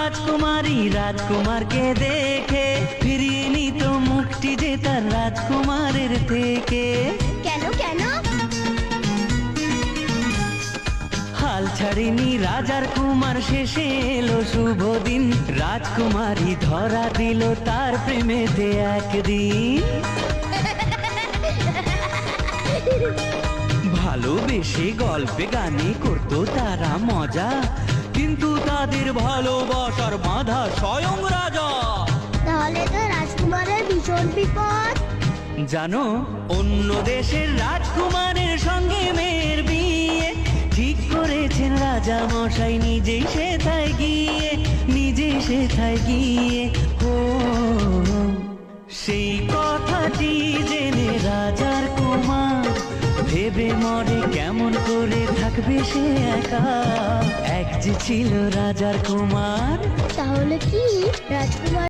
রাজকুমারী রাজকুমারকে দেখে ফিরিয়ে নিত মুখটি যে তার রাজকুমারের থেকে। কেন কেন? হাল ছাড়েনি রাজার কুমার, শেষে এলো শুভ দিন। রাজকুমারী ধরা দিল তার প্রেমেতে একদিন। ভালোবেসে গল্পে গানে করতো তারা মজা, কিন্তু তাদের ভালোবাসার বাধা স্বয়ং রাজা। তাহলে তো রাজকুমারের ভীষণ বিপদ। জানো, অন্য দেশের রাজকুমারের সঙ্গে মেয়ের বিয়ে ঠিক করেছেন রাজা মশাই, নিজেই সেথায় গিয়ে। ও সেই কথাটি জেনে রাজার কুমার ভেবে মরে কেমন করে থাকবে সে একা। এক যে ছিল রাজার কুমার। তাহলে কি রাজকুমার